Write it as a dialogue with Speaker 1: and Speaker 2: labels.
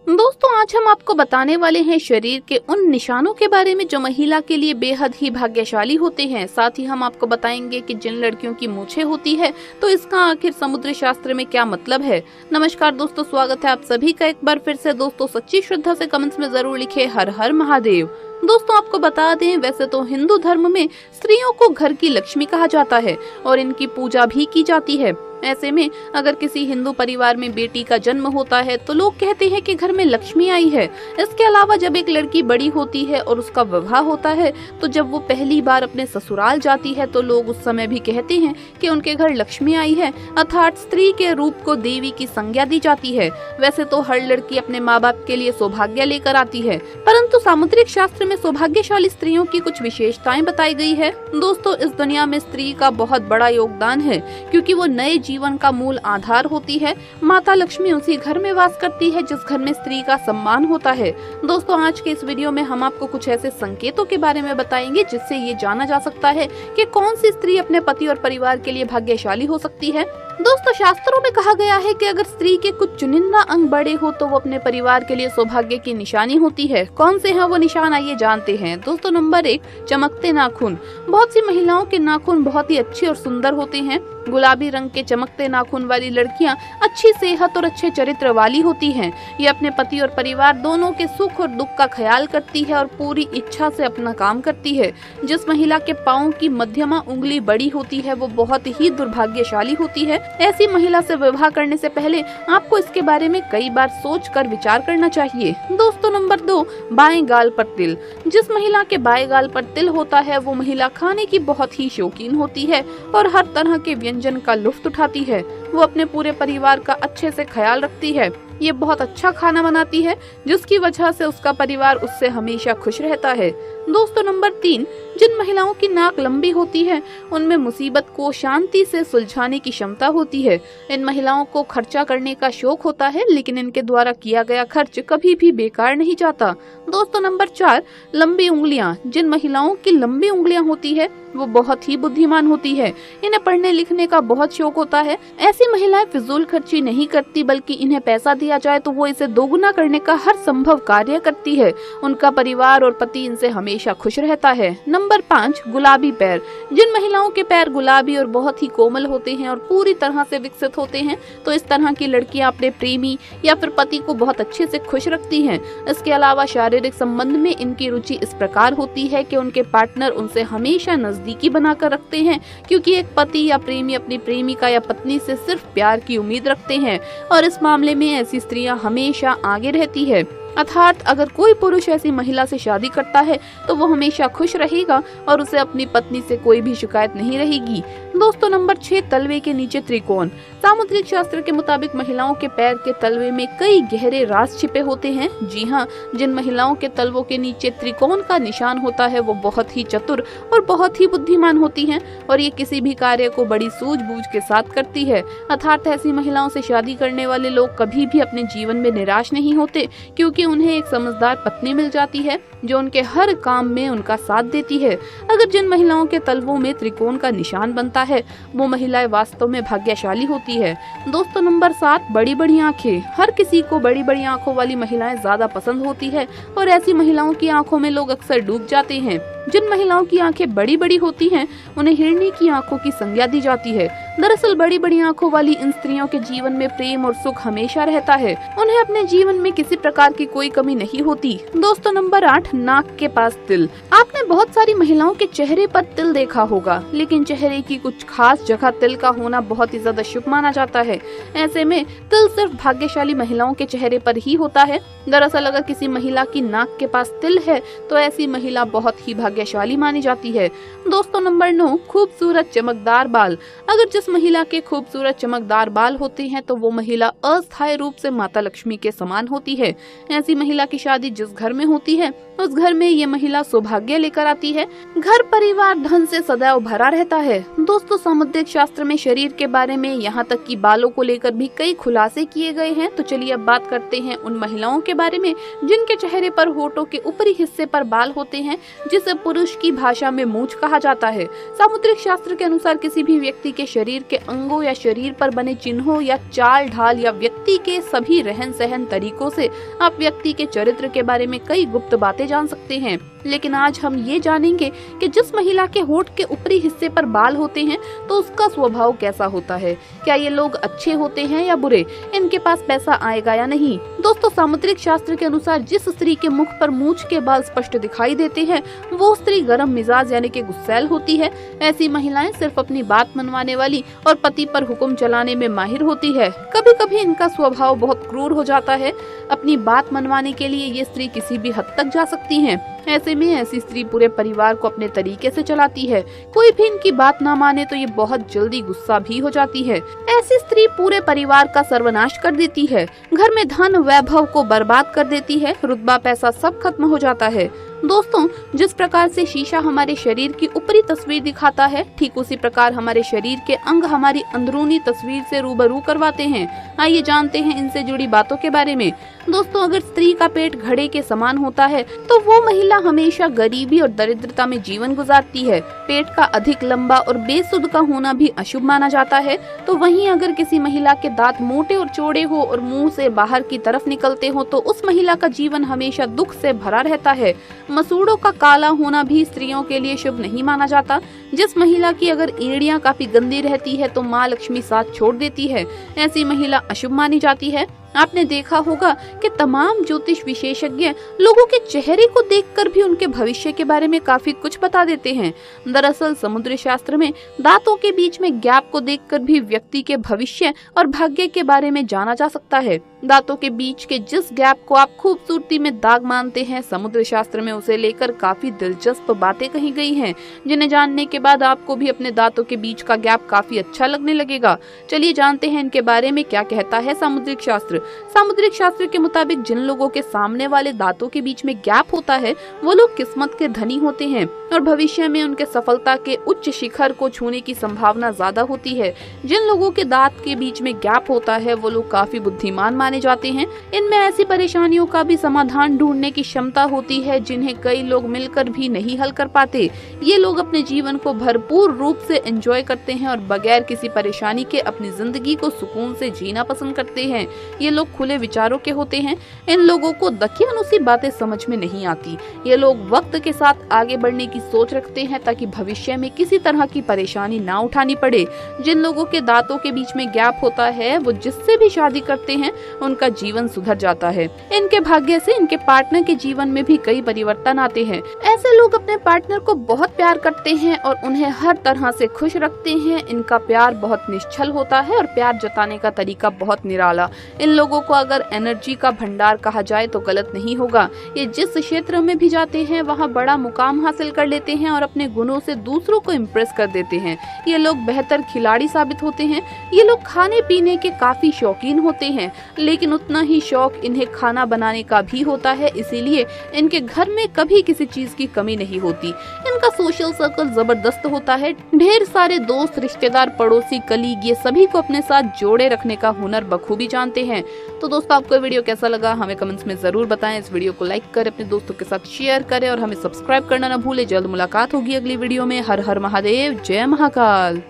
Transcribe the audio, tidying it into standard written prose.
Speaker 1: दोस्तों, आज हम आपको बताने वाले हैं शरीर के उन निशानों के बारे में जो महिला के लिए बेहद ही भाग्यशाली होते हैं। साथ ही हम आपको बताएंगे कि जिन लड़कियों की मूछें होती है तो इसका आखिर समुद्री शास्त्र में क्या मतलब है। नमस्कार दोस्तों, स्वागत है आप सभी का एक बार फिर से। दोस्तों, सच्ची श्रद्धा से कमेंट्स में जरूर लिखे हर हर महादेव। दोस्तों, आपको बता दें, वैसे तो हिंदू धर्म में स्त्रियों को घर की लक्ष्मी कहा जाता है और इनकी पूजा भी की जाती है। ऐसे में अगर किसी हिंदू परिवार में बेटी का जन्म होता है तो लोग कहते हैं कि घर में लक्ष्मी आई है। इसके अलावा जब एक लड़की बड़ी होती है और उसका विवाह होता है तो जब वो पहली बार अपने ससुराल जाती है तो लोग उस समय भी कहते हैं कि उनके घर लक्ष्मी आई है, अर्थात स्त्री के रूप को देवी की संज्ञा दी जाती है। वैसे तो हर लड़की अपने माँ बाप के लिए सौभाग्य लेकर आती है, परंतु सामुद्रिक शास्त्र में सौभाग्यशाली स्त्रियों की कुछ विशेषताएं बताई गई है। दोस्तों, इस दुनिया में स्त्री का बहुत बड़ा योगदान है क्योंकि वो नए जीवन का मूल आधार होती है। माता लक्ष्मी उसी घर में वास करती है जिस घर में स्त्री का सम्मान होता है। दोस्तों, आज के इस वीडियो में हम आपको कुछ ऐसे संकेतों के बारे में बताएंगे जिससे ये जाना जा सकता है कि कौन सी स्त्री अपने पति और परिवार के लिए भाग्यशाली हो सकती है। दोस्तों, शास्त्रों में कहा गया है कि अगर स्त्री के कुछ चुनिंदा अंग बड़े हो तो वो अपने परिवार के लिए सौभाग्य की निशानी होती है। कौन से हैं वो निशान, आइए जानते हैं। दोस्तों, नंबर 1, चमकते नाखून। बहुत सी महिलाओं के नाखून बहुत ही अच्छे और सुंदर होते हैं। गुलाबी रंग के चमकते नाखून वाली लड़कियां अच्छी सेहत और अच्छे चरित्र वाली होती हैं। ये अपने पति और परिवार दोनों के सुख और दुख का ख्याल करती है और पूरी इच्छा से अपना काम करती है। जिस महिला के पाँव की मध्यमा उंगली बड़ी होती है वो बहुत ही दुर्भाग्यशाली होती है। ऐसी महिला से विवाह करने से पहले आपको इसके बारे में कई बार सोचकर विचार करना चाहिए। दोस्तों, नंबर 2, बाएं गाल पर तिल। जिस महिला के बाएं गाल पर तिल होता है वो महिला खाने की बहुत ही शौकीन होती है और हर तरह के व्यंजन का लुत्फ उठाती है। वो अपने पूरे परिवार का अच्छे से ख्याल रखती है। ये बहुत अच्छा खाना बनाती है जिसकी वजह से उसका परिवार उससे हमेशा खुश रहता है। दोस्तों, नंबर 3, जिन महिलाओं की नाक लंबी होती है उनमें मुसीबत को शांति से सुलझाने की क्षमता होती है। इन महिलाओं को खर्चा करने का शौक होता है लेकिन इनके द्वारा किया गया खर्च कभी भी बेकार नहीं जाता। दोस्तों, नंबर 4, लंबी उंगलियां। जिन महिलाओं की लंबी उंगलियां होती है वो बहुत ही बुद्धिमान होती है। इन्हें पढ़ने लिखने का बहुत शौक होता है। ऐसी महिलाएं फिजूल खर्ची नहीं करती बल्कि इन्हें पैसा दिया जाए तो वो इसे दोगुना करने का हर संभव कार्य करती है। उनका परिवार और पति इनसे हमेशा खुश रहता है। नंबर 5, गुलाबी पैर। जिन महिलाओं के पैर गुलाबी और बहुत ही कोमल होते हैं और पूरी तरह से विकसित होते हैं तो इस तरह की लड़कियां अपने प्रेमी या फिर पति को बहुत अच्छे से खुश रखती हैं। इसके अलावा शारीरिक संबंध में इनकी रुचि इस प्रकार होती है कि उनके पार्टनर उनसे हमेशा नजदीकी बनाकर रखते हैं क्योंकि एक पति या प्रेमी अपनी प्रेमिका या पत्नी से सिर्फ प्यार की उम्मीद रखते हैं और इस मामले में ऐसी स्त्रियां हमेशा आगे रहती है। अर्थात अगर कोई पुरुष ऐसी महिला से शादी करता है तो वो हमेशा खुश रहेगा और उसे अपनी पत्नी से कोई भी शिकायत नहीं रहेगी। दोस्तों, नंबर 6, तलवे के नीचे त्रिकोण। सामुद्रिक शास्त्र के मुताबिक महिलाओं के पैर के तलवे में कई गहरे राज छिपे होते हैं। जी हाँ, जिन महिलाओं के तलवों के नीचे त्रिकोण का निशान होता है वो बहुत ही चतुर और बहुत ही बुद्धिमान होती हैं और ये किसी भी कार्य को बड़ी सूझबूझ के साथ करती है। अर्थात ऐसी महिलाओं से शादी करने वाले लोग कभी भी अपने जीवन में निराश नहीं होते क्योंकि उन्हें एक समझदार पत्नी मिल जाती है जो उनके हर काम में उनका साथ देती है। अगर जिन महिलाओं के तलवों में त्रिकोण का निशान बनता है वो महिलाएं वास्तव में भाग्यशाली होती है। दोस्तों, नंबर 7, बड़ी बड़ी आंखें। हर किसी को बड़ी बड़ी आंखों वाली महिलाएं ज्यादा पसंद होती है और ऐसी महिलाओं की आंखों में लोग अक्सर डूब जाते हैं। जिन महिलाओं की आंखें बड़ी बड़ी होती हैं उन्हें हिरनी की आंखों की संज्ञा दी जाती है। दरअसल बड़ी बड़ी आंखों वाली इन स्त्रियों के जीवन में प्रेम और सुख हमेशा रहता है। उन्हें अपने जीवन में किसी प्रकार की कोई कमी नहीं होती। दोस्तों, नंबर 8, नाक के पास तिल। आपने बहुत सारी महिलाओं के चेहरे पर तिल देखा होगा लेकिन चेहरे की कुछ खास जगह तिल का होना बहुत ही ज्यादा शुभ माना जाता है। ऐसे में तिल सिर्फ भाग्यशाली महिलाओं के चेहरे पर ही होता है। दरअसल अगर किसी महिला की नाक के पास तिल है तो ऐसी महिला बहुत ही भाग्यशाली मानी जाती है। दोस्तों, नंबर 9, खूबसूरत चमकदार बाल। अगर जिस महिला के खूबसूरत चमकदार बाल होते हैं तो वो महिला अस्थायी रूप से माता लक्ष्मी के समान होती है। ऐसी महिला की शादी जिस घर में होती है उस घर में ये महिला सौभाग्य लेकर आती है। घर परिवार धन से सदैव भरा रहता है। दोस्तों, सामुद्रिक शास्त्र में शरीर के बारे में यहाँ तक कि बालों को लेकर भी कई खुलासे किए गए हैं। तो चलिए अब बात करते हैं उन महिलाओं के बारे में जिनके चेहरे पर होठों के ऊपरी हिस्से पर बाल होते हैं जिसे पुरुष की भाषा में मूंछ कहा जाता है। सामुद्रिक शास्त्र के अनुसार किसी भी व्यक्ति के शरीर के अंगों या शरीर पर बने चिन्हों या चाल ढाल या व्यक्ति के सभी रहन सहन तरीकों से आप व्यक्ति के चरित्र के बारे में कई गुप्त बातें जान सकते हैं। लेकिन आज हम ये जानेंगे कि जिस महिला के होठ के ऊपरी हिस्से पर बाल होते हैं तो उसका स्वभाव कैसा होता है। क्या ये लोग अच्छे होते हैं या बुरे, इनके पास पैसा आएगा या नहीं। दोस्तों, सामुद्रिक शास्त्र के अनुसार जिस स्त्री के मुख पर मूंछ के बाल स्पष्ट दिखाई देते हैं वो स्त्री गर्म मिजाज यानी कि गुस्सैल होती है। ऐसी महिलाएं सिर्फ अपनी बात मनवाने वाली और पति पर हुक्म चलाने में माहिर होती है। कभी कभी इनका स्वभाव बहुत क्रूर हो जाता है। अपनी बात मनवाने के लिए ये स्त्री किसी भी हद तक जा सकती है। ऐसे में ऐसी स्त्री पूरे परिवार को अपने तरीके से चलाती है। कोई भी इनकी बात ना माने तो ये बहुत जल्दी गुस्सा भी हो जाती है। ऐसी स्त्री पूरे परिवार का सर्वनाश कर देती है, घर में धन वैभव को बर्बाद कर देती है, रुतबा पैसा सब खत्म हो जाता है। दोस्तों, जिस प्रकार से शीशा हमारे शरीर की ऊपरी तस्वीर दिखाता है, ठीक उसी प्रकार हमारे शरीर के अंग हमारी अंदरूनी तस्वीर से रूबरू करवाते हैं। आइए जानते हैं इनसे जुड़ी बातों के बारे में। दोस्तों, अगर स्त्री का पेट घड़े के समान होता है तो वो महिला हमेशा गरीबी और दरिद्रता में जीवन गुजारती है। पेट का अधिक लंबा और बेसुध का होना भी अशुभ माना जाता है। तो वहीं अगर किसी महिला के दांत मोटे और चौड़े हो और मुंह से बाहर की तरफ निकलते हो तो उस महिला का जीवन हमेशा दुख से भरा रहता है। मसूड़ों का काला होना भी स्त्रियों के लिए शुभ नहीं माना जाता। जिस महिला की अगर एड़ियां काफी गंदी रहती है तो माँ लक्ष्मी साथ छोड़ देती है। ऐसी महिला अशुभ मानी जाती है। आपने देखा होगा कि तमाम ज्योतिष विशेषज्ञ लोगों के चेहरे को देखकर भी उनके भविष्य के बारे में काफी कुछ बता देते हैं। दरअसल समुद्री शास्त्र में दांतों के बीच में गैप को देखकर भी व्यक्ति के भविष्य और भाग्य के बारे में जाना जा सकता है। दांतों के बीच के जिस गैप को आप खूबसूरती में दाग मानते हैं, समुद्र शास्त्र में उसे लेकर काफी दिलचस्प बातें कही गई हैं, जिन्हें जानने के बाद आपको भी अपने दांतों के बीच का गैप काफी अच्छा लगने लगेगा। चलिए जानते हैं इनके बारे में क्या कहता है सामुद्रिक शास्त्र। सामुद्रिक शास्त्र के मुताबिक जिन लोगों के सामने वाले दांतों के बीच में गैप होता है वो लोग किस्मत के धनी होते हैं और भविष्य में उनके सफलता के उच्च शिखर को छूने की संभावना ज्यादा होती है। जिन लोगों के दांत के बीच में गैप होता है वो लोग काफी बुद्धिमान माने जाते हैं। इनमें ऐसी परेशानियों का भी समाधान ढूंढने की क्षमता होती है जिन्हें कई लोग मिलकर भी नहीं हल कर पाते। ये लोग अपने जीवन को भरपूर रूप से एंजॉय करते हैं और बगैर किसी परेशानी के अपनी जिंदगी को सुकून से जीना पसंद करते हैं। ये लोग खुले विचारों के होते हैं। इन लोगों को दकियानुसी बातें समझ में नहीं आती। ये लोग वक्त के साथ आगे बढ़ने की सोच रखते हैं ताकि भविष्य में किसी तरह की परेशानी ना उठानी पड़े। जिन लोगों के दांतों के बीच में गैप होता है वो जिससे भी शादी करते हैं उनका जीवन सुधर जाता है। इनके भाग्य से इनके पार्टनर के जीवन में भी कई परिवर्तन आते हैं। ऐसे लोग अपने पार्टनर को बहुत प्यार करते हैं और उन्हें हर तरह से खुश रखते हैं। इनका प्यार बहुत निश्चल होता है और प्यार जताने का तरीका बहुत निराला। इन लोगों को अगर एनर्जी का भंडार कहा जाए तो गलत नहीं होगा। ये जिस क्षेत्र में भी जाते हैं वहाँ बड़ा मुकाम हासिल कर लेते हैं और अपने गुणों से दूसरों को इम्प्रेस कर देते हैं। ये लोग बेहतर खिलाड़ी साबित होते हैं। ये लोग खाने पीने के काफी शौकीन होते हैं, लेकिन उतना ही शौक इन्हें खाना बनाने का भी होता है। इसीलिए इनके घर में कभी किसी चीज की कमी नहीं होती। इनका सोशल सर्कल जबरदस्त होता है। ढेर सारे दोस्त, रिश्तेदार, पड़ोसी, कलीग, ये सभी को अपने साथ जोड़े रखने का हुनर बखूबी जानते हैं। तो दोस्तों, आपको वीडियो कैसा लगा हमें कमेंट्स में जरूर बताएं। इस वीडियो को लाइक करें, अपने दोस्तों के साथ शेयर करें और हमें सब्सक्राइब करना न भूलें। जल्द मुलाकात होगी अगली वीडियो में। हर हर महादेव, जय महाकाल।